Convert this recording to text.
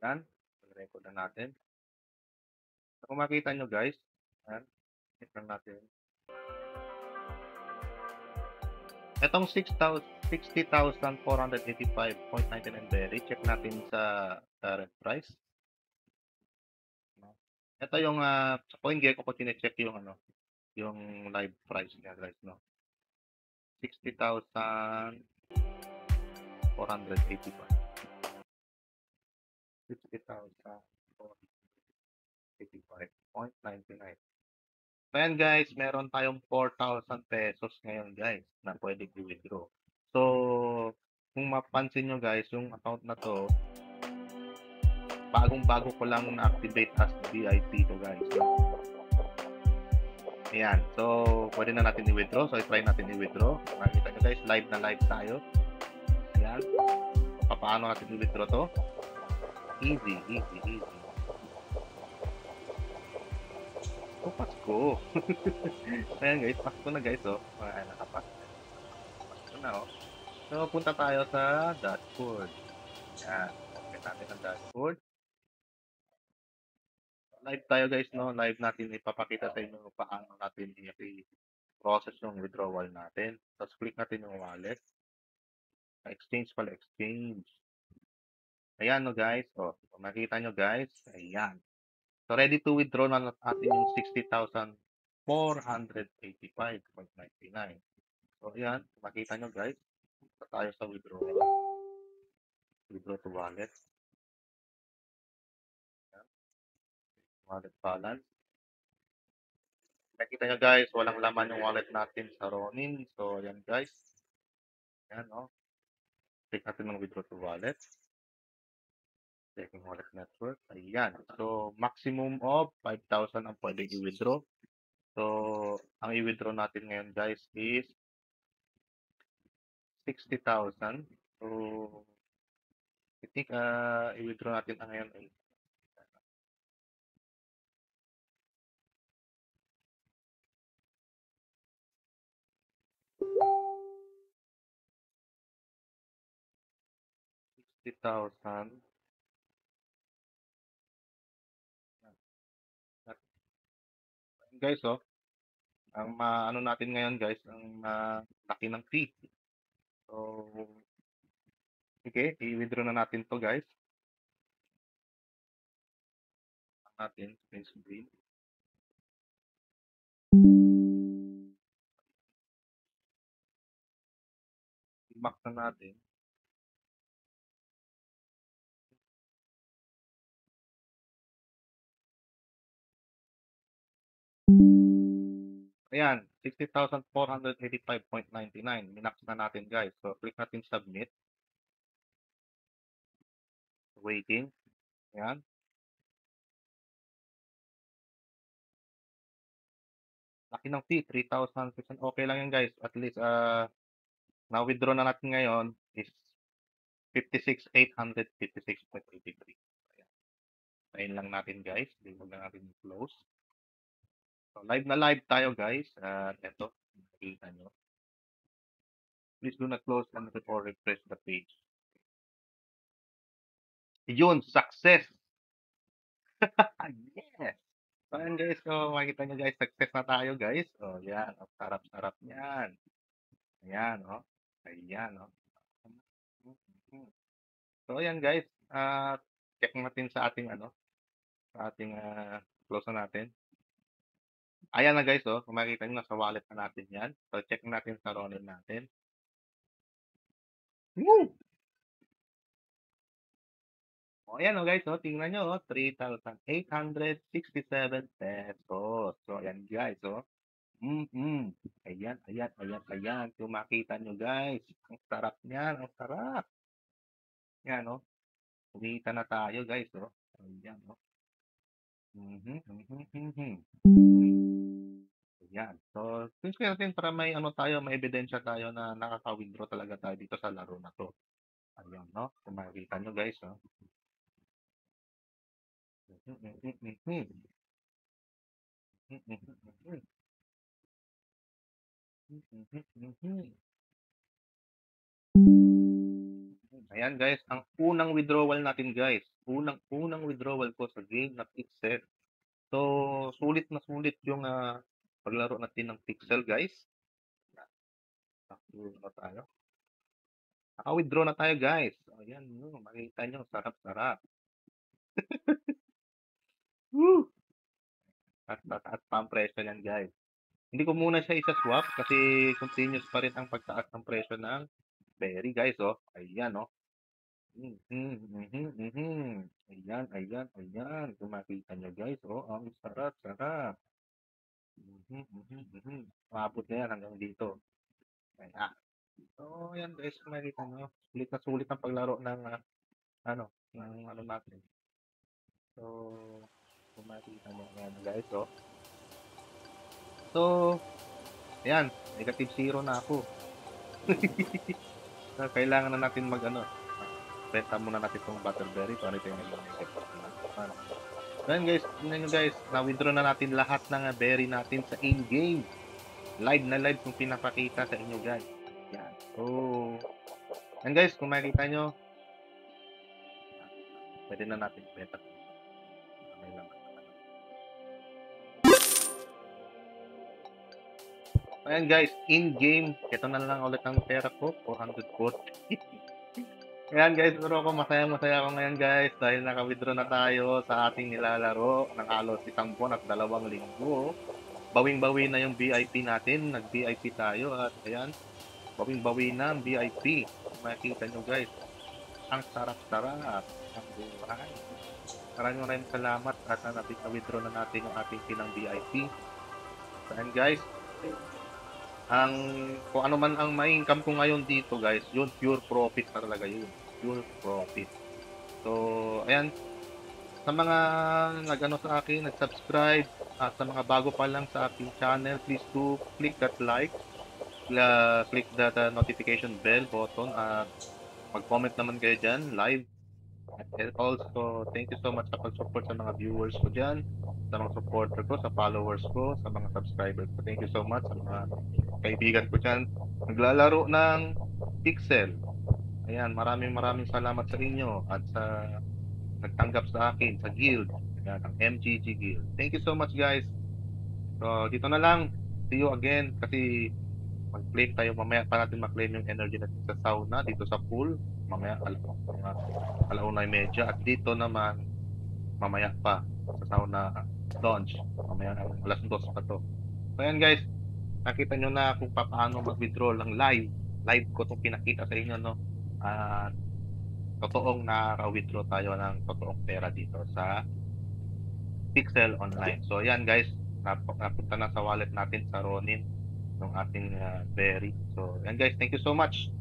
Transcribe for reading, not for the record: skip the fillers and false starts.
Yan, record na natin. So, kung makita nyo guys, yan, check lang natin. Itong 60,485.99 berry, check natin sa current price. Ito yung sa CoinGecko ko tine-check yung yung live price niya guys, no. 60,485. 60,485.99. So ayan guys, meron tayong 4,000 pesos ngayon guys na pwedeng i-withdraw. So, kung mapansin nyo guys, yung account na to, bagong-bago ko lang na-activate as VIP to guys. Ayan, so pwede na natin i-withdraw. So, i-try natin i-withdraw. Makikita nyo guys, live na live tayo. Ayan, so, paano natin i-withdraw to? Easy, easy, easy. Oh, Pasko. Ayan guys, Pasko na guys, oh. Ayan, nakapasko. Pasko na, oh. So, punta tayo sa dashboard. Ayan, check natin ang dashboard. Live tayo guys, no? Live natin ipapakita sa inyo paano natin i-process yung withdrawal natin. Tapos click natin yung wallet. Exchange pala, exchange. Ayan, no guys. O, makita nyo guys. Ayan. So, ready to withdraw na natin yung 60,485.99. So, ayan. Makita nyo guys. Punta tayo sa withdrawal. Withdraw to wallet. Ayan. Wallet balance. Nakita nyo guys, walang laman yung wallet natin sa Ronin. So, ayan guys. Ayan, no. Click natin ng withdraw to wallet. Checking wallet network. Ayan. So, maximum of 5,000 ang pwedeng i-withdraw. So, ang i-withdraw natin ngayon guys is 60,000. So, I think i-withdraw natin ang ngayon ay 60,000. Guys, oh, ang ano natin ngayon guys, ang laki ng fee. So, okay, i-withdraw na natin to guys. Natin, screen screen. I-max na natin. Ayan, 60,485.99. Minax na natin guys. So, click natin submit. Waiting. Ayan. Laki ng fee, 3,600. Okay lang yan guys. At least, na-withdraw na natin ngayon is 56,856.83. Ayan. Ayan lang natin guys. Huwag na natin close. So, live na live tayo guys. Ito, nakikita nyo. Please do not close and or refresh the page. Yun, success! Yes! So, ayan guys. So, makikita nyo guys, success na tayo guys. So, yan. Ang sarap-sarap niyan. Ayan, oh. Ayan, oh. So, ayan guys. Check natin sa ating sa ating close na natin. Ayan na guys, oh. Kung makikita nyo, nasa wallet na natin yan. So, check natin sa Ronin natin. Woo! O, ayan oh guys, oh. Tingnan nyo, oh. 3,867 pesos. So, ayan guys, oh. Ayan, ayan, ayan, ayan. Kung makita nyo guys, ang sarap niyan, ang sarap. Yan, oh. Kumita na tayo guys, oh. Ayan, oh. Ayan. So, since natin para may tayo, may ebidensya tayo na nakaka-withdraw talaga tayo dito sa laro na to. Ayan, no? Kung makikita nyo guys, no? Ayan guys, ang unang withdrawal natin guys. unang withdrawal ko sa game na Pixel. So, sulit na sulit yung paglaro natin ng Pixel, guys. Withdraw tayo. Naka-withdraw na tayo, guys. Ayan, no, makikita nyo, sarap-sarap. Woo! At mataas pa ang presyo yan, guys. Hindi ko muna siya isa-swap kasi continuous pa rin ang pagtaas ng presyo ng berry, guys, oh. Ayan, oh. Ayan, ayan, ayan. Kung makita nyo, guys, oh, ang sarap-sarap. Umabot na yan hanggang dito. Ayan. So, ayan, guys, kung makita nyo, sulit na sulit ang paglaro ng ng natin. So, kung makita nyo, ayan, guys, oh. So, ayan, negative 0 na ako. So, kailangan na natin benta muna natin itong butterberry para ito yung negative. Ayan, guys, tingnan nyo, guys, na-withdraw na natin lahat ng berry natin sa in-game. Live na live kung pinapakita sa inyo, guys. Yan. So, and guys, kung makikita nyo, pwede na natin benta. Ayan, guys, in-game, ito na lang ulit ang pera ko, 440. Ayan, guys, pero ako masaya-masaya ako ngayon, guys, dahil naka-withdraw na tayo sa ating nilalaro ng halos 1 buwan at 2 linggo. Bawing-bawi na yung VIP natin, nag-VIP tayo at ayan, bawing-bawi na ang VIP. Makikita nyo, guys, ang sarap-sarap ang buhay. Maraming salamat at na-withdraw na natin yung ating pinang VIP. So, and guys, kung ano man ang may income ko ngayon dito, guys, yun, pure profit talaga yun. Pure profit. So, ayan, sa mga sa akin, nag-subscribe, at sa mga bago pa lang sa aking channel, please do click that like, click that notification bell button, at mag-comment naman kayo dyan, live. And also, thank you so much sa pag-support sa mga viewers ko dyan, sa mga supporter ko, sa followers ko, sa mga subscribers ko. Thank you so much sa mga kaibigan ko dyan. Naglalaro ng Pixel. Ayan, maraming salamat sa inyo at sa nagtanggap sa akin, sa guild. Ayan, ang MGG Guild. Thank you so much, guys. So, dito na lang. See you again kasi mag-claim tayo. Mamaya pa natin mag-claim yung energy natin sa sauna dito sa pool. Mamaya alauna yung medya. At dito naman, mamaya pa sa sauna launch. Mamaya alas 2 pa to. So, ayan, guys. Nakita nyo na kung paano mag-withdraw ng live. Live ko itong pinakita sa inyo, no? At totoong naka-withdraw tayo ng totoong pera dito sa Pixel Online. So, ayan, guys. Napunta na sa wallet natin sa Ronin ng ating berry. So, ayan, guys. Thank you so much.